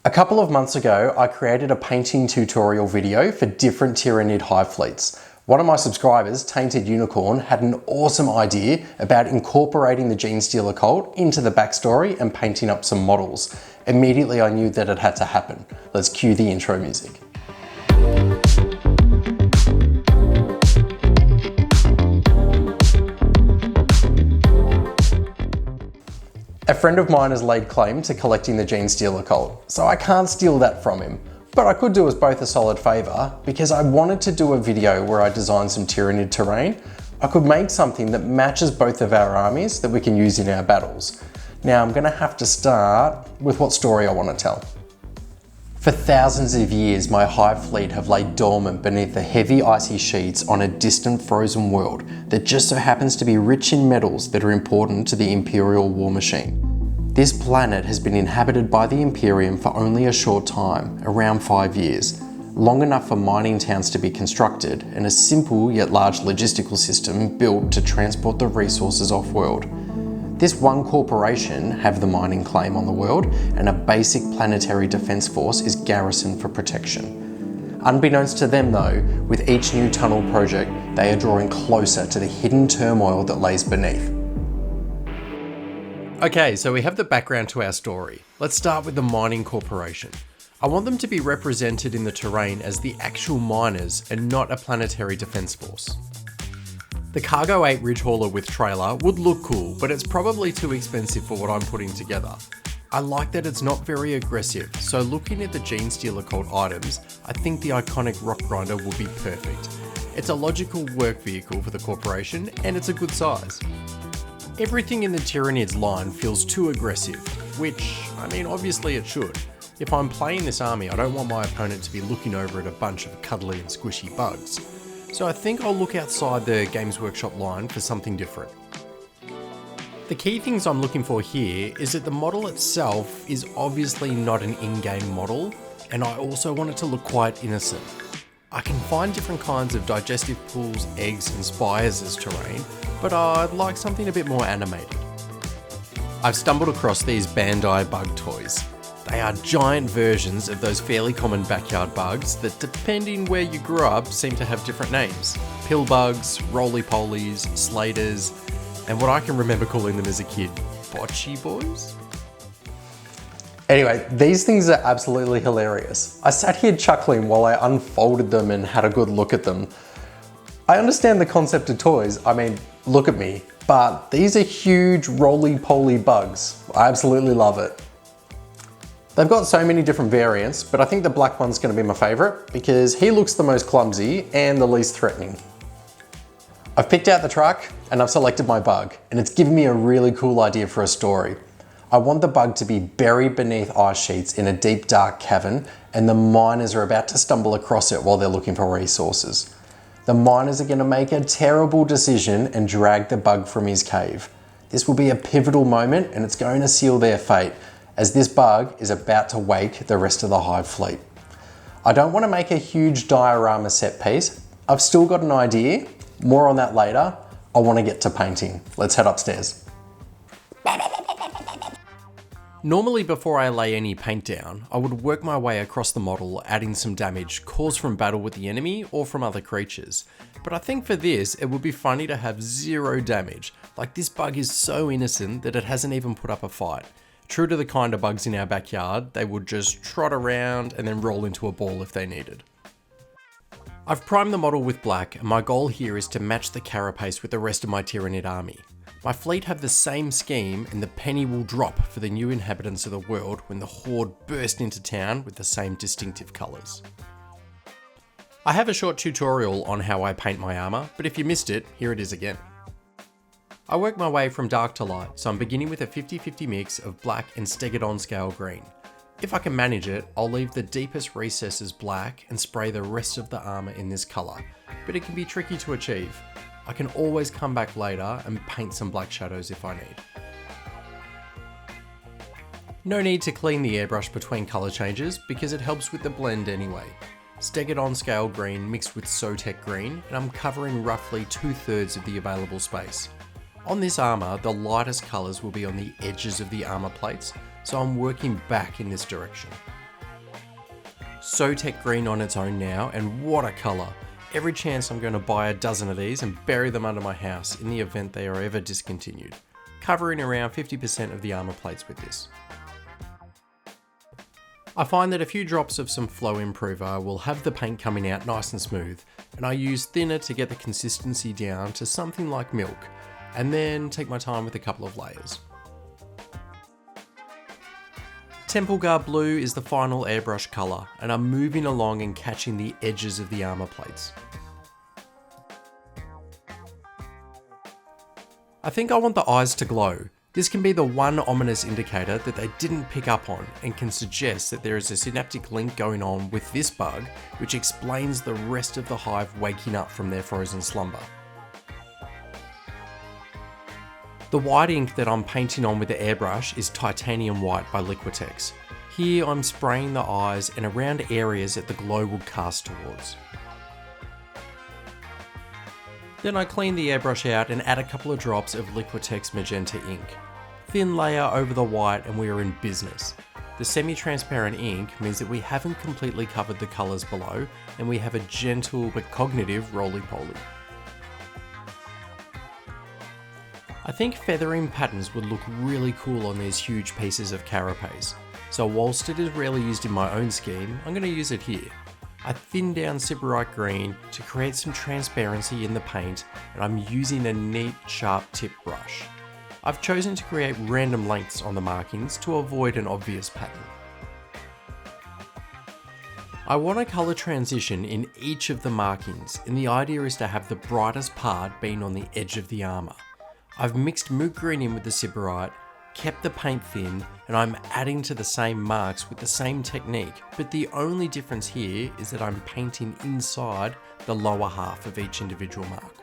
A couple of months ago, I created a painting tutorial video for different Tyranid hive fleets. One of my subscribers, Tainted Unicorn, had an awesome idea about incorporating the Genestealer cult into the backstory and painting up some models. Immediately I knew that it had to happen. Let's cue the intro music. A friend of mine has laid claim to collecting the Genestealer cult, so I can't steal that from him. But I could do us both a solid favour, because I wanted to do a video where I designed some Tyranid Terrain. I could make something that matches both of our armies that we can use in our battles. Now I'm going to have to start with what story I want to tell. For thousands of years, my hive fleet have laid dormant beneath the heavy icy sheets on a distant frozen world that just so happens to be rich in metals that are important to the Imperial war machine. This planet has been inhabited by the Imperium for only a short time, around 5 years, long enough for mining towns to be constructed and a simple yet large logistical system built to transport the resources off-world. This one corporation have the mining claim on the world, and a basic planetary defense force is garrisoned for protection. Unbeknownst to them though, with each new tunnel project, they are drawing closer to the hidden turmoil that lays beneath. Okay, so we have the background to our story. Let's start with the mining corporation. I want them to be represented in the terrain as the actual miners and not a planetary defense force. The Cargo 8 ridge hauler with trailer would look cool, but it's probably too expensive for what I'm putting together. I like that it's not very aggressive, so looking at the Genestealer cult items, I think the iconic rock grinder will be perfect. It's a logical work vehicle for the corporation, and it's a good size. Everything in the Tyranids line feels too aggressive, which, I mean, obviously it should. If I'm playing this army, I don't want my opponent to be looking over at a bunch of cuddly and squishy bugs. So I think I'll look outside the Games Workshop line for something different. The key things I'm looking for here is that the model itself is obviously not an in-game model, and I also want it to look quite innocent. I can find different kinds of digestive pools, eggs and spires as terrain, but I'd like something a bit more animated. I've stumbled across these Bandai bug toys. They are giant versions of those fairly common backyard bugs that, depending where you grew up, seem to have different names. Pill bugs, roly-polies, slaters, and what I can remember calling them as a kid, bocce boys? Anyway, these things are absolutely hilarious. I sat here chuckling while I unfolded them and had a good look at them. I understand the concept of toys, I mean, look at me, but these are huge roly-poly bugs. I absolutely love it. They've got so many different variants, but I think the black one's going to be my favourite because he looks the most clumsy and the least threatening. I've picked out the truck and I've selected my bug, and it's given me a really cool idea for a story. I want the bug to be buried beneath ice sheets in a deep dark cavern, and the miners are about to stumble across it while they're looking for resources. The miners are going to make a terrible decision and drag the bug from his cave. This will be a pivotal moment and it's going to seal their fate, as this bug is about to wake the rest of the hive fleet. I don't want to make a huge diorama set piece. I've still got an idea, more on that later. I want to get to painting. Let's head upstairs. Normally before I lay any paint down, I would work my way across the model, adding some damage caused from battle with the enemy or from other creatures. But I think for this, it would be funny to have 0 damage. Like, this bug is so innocent that it hasn't even put up a fight. True to the kind of bugs in our backyard, they would just trot around and then roll into a ball if they needed. I've primed the model with black, and my goal here is to match the carapace with the rest of my Tyranid army. My fleet have the same scheme, and the penny will drop for the new inhabitants of the world when the horde burst into town with the same distinctive colours. I have a short tutorial on how I paint my armour, but if you missed it, here it is again. I work my way from dark to light, so I'm beginning with a 50-50 mix of black and Stegadon scale green. If I can manage it, I'll leave the deepest recesses black and spray the rest of the armour in this colour, but it can be tricky to achieve. I can always come back later and paint some black shadows if I need. No need to clean the airbrush between colour changes because it helps with the blend anyway. Stegadon scale green mixed with Sotek green, and I'm covering roughly 2/3 of the available space. On this armour, the lightest colours will be on the edges of the armour plates, so I'm working back in this direction. Zotek green on its own now, and what a colour. Every chance I'm going to buy a dozen of these and bury them under my house in the event they are ever discontinued, covering around 50% of the armour plates with this. I find that a few drops of some flow improver will have the paint coming out nice and smooth, and I use thinner to get the consistency down to something like milk, and then take my time with a couple of layers. Temple Guard Blue is the final airbrush colour, and I'm moving along and catching the edges of the armour plates. I think I want the eyes to glow. This can be the one ominous indicator that they didn't pick up on and can suggest that there is a synaptic link going on with this bug, which explains the rest of the hive waking up from their frozen slumber. The white ink that I'm painting on with the airbrush is Titanium White by Liquitex. Here I'm spraying the eyes and around areas that the glow would cast towards. Then I clean the airbrush out and add a couple of drops of Liquitex Magenta ink. Thin layer over the white and we are in business. The semi-transparent ink means that we haven't completely covered the colours below and we have a gentle but cognitive roly-poly. I think feathering patterns would look really cool on these huge pieces of carapace, so whilst it is rarely used in my own scheme, I'm going to use it here. I thin down Sybarite green to create some transparency in the paint, and I'm using a neat sharp tip brush. I've chosen to create random lengths on the markings to avoid an obvious pattern. I want a colour transition in each of the markings, and the idea is to have the brightest part being on the edge of the armour. I've mixed moot green in with the Sybarite, kept the paint thin, and I'm adding to the same marks with the same technique, but the only difference here is that I'm painting inside the lower half of each individual mark.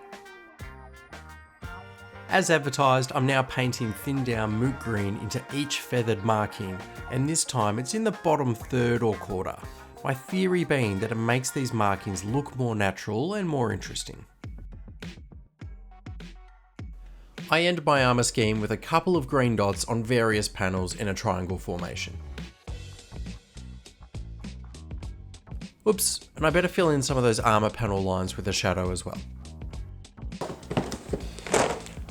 As advertised, I'm now painting thin down moot green into each feathered marking, and this time it's in the bottom third or quarter. My theory being that it makes these markings look more natural and more interesting. I end my armour scheme with a couple of green dots on various panels in a triangle formation. Oops, and I better fill in some of those armour panel lines with a shadow as well.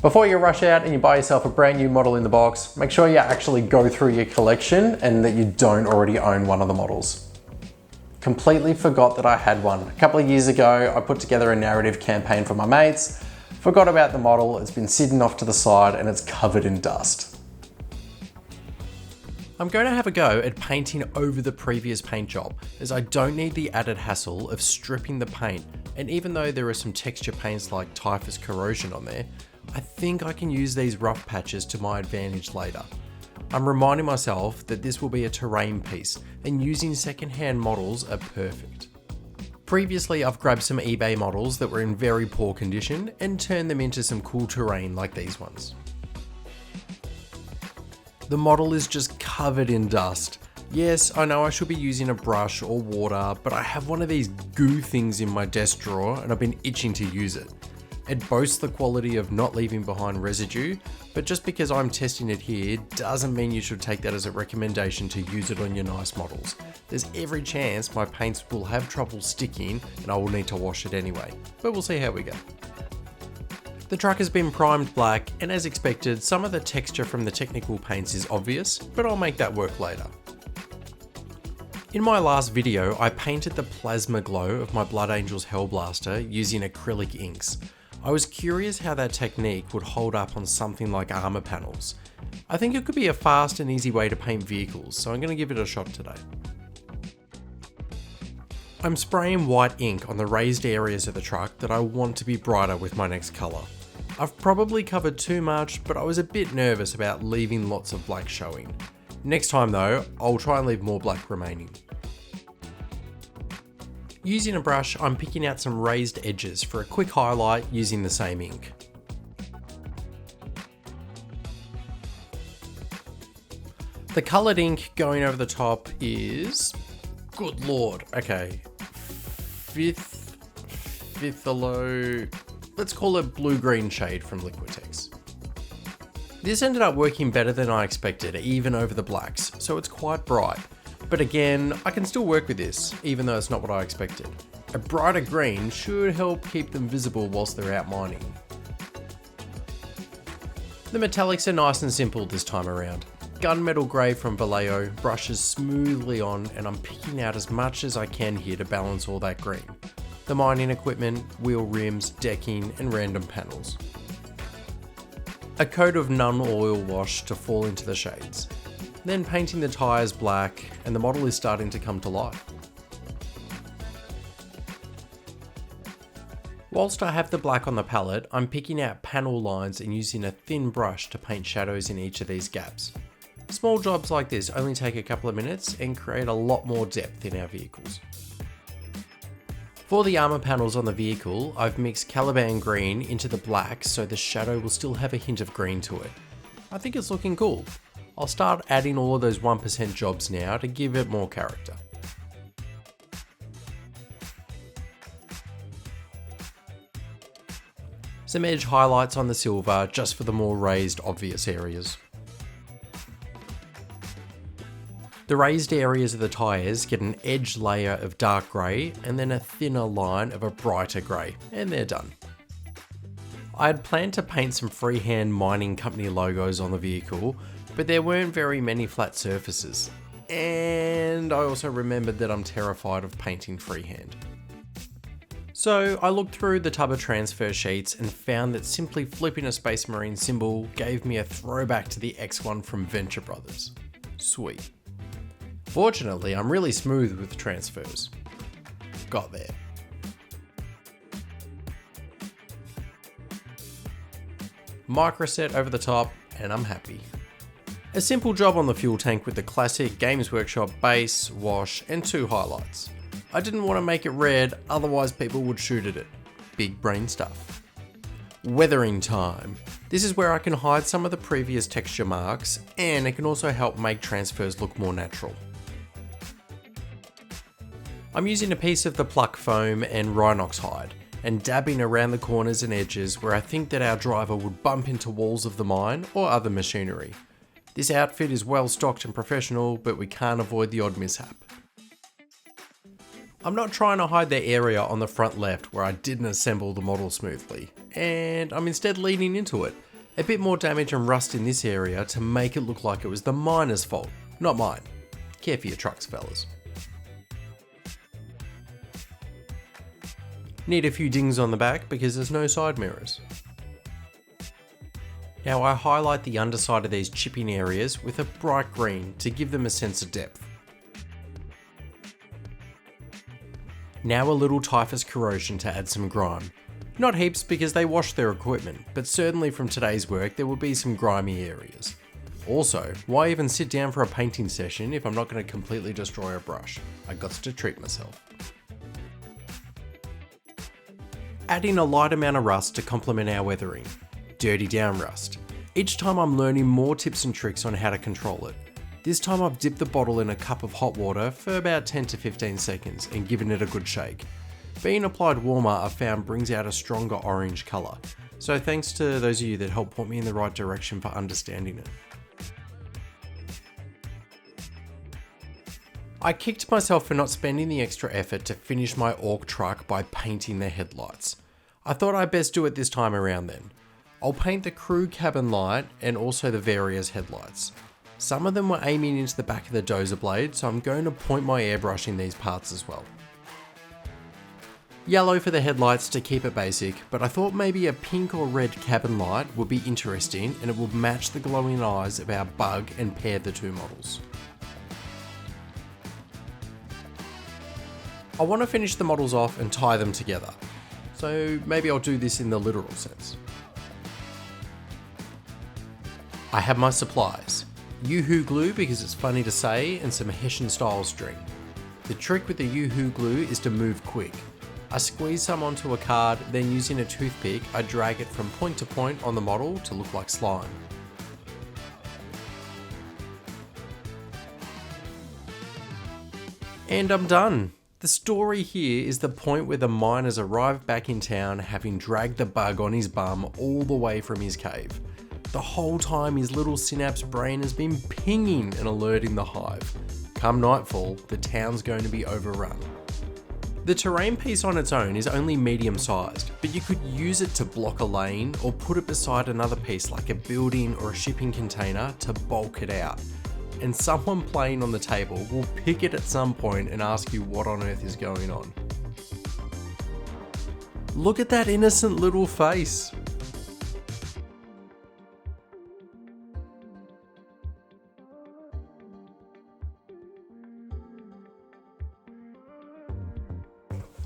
Before you rush out and you buy yourself a brand new model in the box, make sure you actually go through your collection and that you don't already own one of the models. Completely forgot that I had one. A couple of years ago, I put together a narrative campaign for my mates. Forgot about the model, it's been sitting off to the side and it's covered in dust. I'm going to have a go at painting over the previous paint job, as I don't need the added hassle of stripping the paint, and even though there are some texture paints like Typhus Corrosion on there, I think I can use these rough patches to my advantage later. I'm reminding myself that this will be a terrain piece, and using secondhand models are perfect. Previously, I've grabbed some eBay models that were in very poor condition and turned them into some cool terrain like these ones. The model is just covered in dust. Yes, I know I should be using a brush or water, but I have one of these goo things in my desk drawer and I've been itching to use it. It boasts the quality of not leaving behind residue, but just because I'm testing it here doesn't mean you should take that as a recommendation to use it on your nice models. There's every chance my paints will have trouble sticking and I will need to wash it anyway, but we'll see how we go. The truck has been primed black, and as expected, some of the texture from the technical paints is obvious, but I'll make that work later. In my last video, I painted the plasma glow of my Blood Angels Hellblaster using acrylic inks. I was curious how that technique would hold up on something like armour panels. I think it could be a fast and easy way to paint vehicles, so I'm going to give it a shot today. I'm spraying white ink on the raised areas of the truck that I want to be brighter with my next colour. I've probably covered too much, but I was a bit nervous about leaving lots of black showing. Next time though, I'll try and leave more black remaining. Using a brush, I'm picking out some raised edges for a quick highlight using the same ink. The coloured ink going over the top is... good lord, okay. Fifth let's call it blue-green shade from Liquitex. This ended up working better than I expected, even over the blacks, so it's quite bright. But again, I can still work with this, even though it's not what I expected. A brighter green should help keep them visible whilst they're out mining. The metallics are nice and simple this time around. Gunmetal grey from Vallejo brushes smoothly on, and I'm picking out as much as I can here to balance all that green. The mining equipment, wheel rims, decking and random panels. A coat of non-oil wash to fall into the shades. Then painting the tyres black, and the model is starting to come to life. Whilst I have the black on the palette, I'm picking out panel lines and using a thin brush to paint shadows in each of these gaps. Small jobs like this only take a couple of minutes and create a lot more depth in our vehicles. For the armour panels on the vehicle, I've mixed Caliban green into the black so the shadow will still have a hint of green to it. I think it's looking cool. I'll start adding all of those 1% jobs now to give it more character. Some edge highlights on the silver just for the more raised obvious areas. The raised areas of the tyres get an edge layer of dark grey and then a thinner line of a brighter grey, and they're done. I had planned to paint some freehand mining company logos on the vehicle, but there weren't very many flat surfaces, and I also remembered that I'm terrified of painting freehand. So I looked through the tub of transfer sheets and found that simply flipping a Space Marine symbol gave me a throwback to the X1 from Venture Brothers. Sweet. Fortunately, I'm really smooth with transfers. Got there. Microset over the top, and I'm happy. A simple job on the fuel tank with the classic Games Workshop base, wash, and 2 highlights. I didn't want to make it red, otherwise people would shoot at it. Big brain stuff. Weathering time. This is where I can hide some of the previous texture marks, and it can also help make transfers look more natural. I'm using a piece of the pluck foam and Rhinox hide, and dabbing around the corners and edges where I think that our driver would bump into walls of the mine or other machinery. This outfit is well stocked and professional, but we can't avoid the odd mishap. I'm not trying to hide the area on the front left where I didn't assemble the model smoothly, and I'm instead leaning into it. A bit more damage and rust in this area to make it look like it was the miner's fault, not mine. Care for your trucks, fellas. Need a few dings on the back because there's no side mirrors. Now I highlight the underside of these chipping areas with a bright green to give them a sense of depth. Now a little typhus corrosion to add some grime. Not heaps because they wash their equipment, but certainly from today's work there will be some grimy areas. Also, why even sit down for a painting session if I'm not going to completely destroy a brush? I got to treat myself. Adding a light amount of rust to complement our weathering. Dirty down rust. Each time I'm learning more tips and tricks on how to control it. This time I've dipped the bottle in a cup of hot water for about 10 to 15 seconds and given it a good shake. Being applied warmer I've found brings out a stronger orange colour, so thanks to those of you that helped point me in the right direction for understanding it. I kicked myself for not spending the extra effort to finish my orc truck by painting the headlights. I thought I'd best do it this time around then. I'll paint the crew cabin light and also the various headlights. Some of them were aiming into the back of the dozer blade, so I'm going to point my airbrush in these parts as well. Yellow for the headlights to keep it basic, but I thought maybe a pink or red cabin light would be interesting and it would match the glowing eyes of our bug and pair the 2 models. I want to finish the models off and tie them together, so maybe I'll do this in the literal sense. I have my supplies. Yoo-hoo glue because it's funny to say, and some Hessian style string. The trick with the Yoo-hoo glue is to move quick. I squeeze some onto a card, then using a toothpick, I drag it from point to point on the model to look like slime. And I'm done. The story here is the point where the miners arrive back in town having dragged the bug on his bum all the way from his cave. The whole time his little synapse brain has been pinging and alerting the hive. come nightfall, the town's going to be overrun. The terrain piece on its own is only medium sized, but you could use it to block a lane or put it beside another piece like a building or a shipping container to bulk it out. And someone playing on the table will pick it at some point and ask you what on earth is going on. Look at that innocent little face.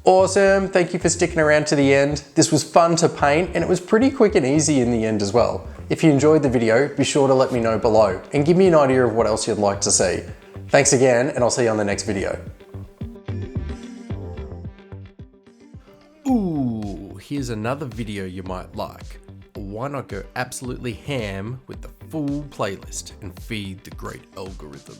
Awesome, thank you for sticking around to the end. This was fun to paint and it was pretty quick and easy in the end as well. If you enjoyed the video, be sure to let me know below and give me an idea of what else you'd like to see. Thanks again and I'll see you on the next video. Ooh, here's another video you might like. Why not go absolutely ham with the full playlist and feed the great algorithm?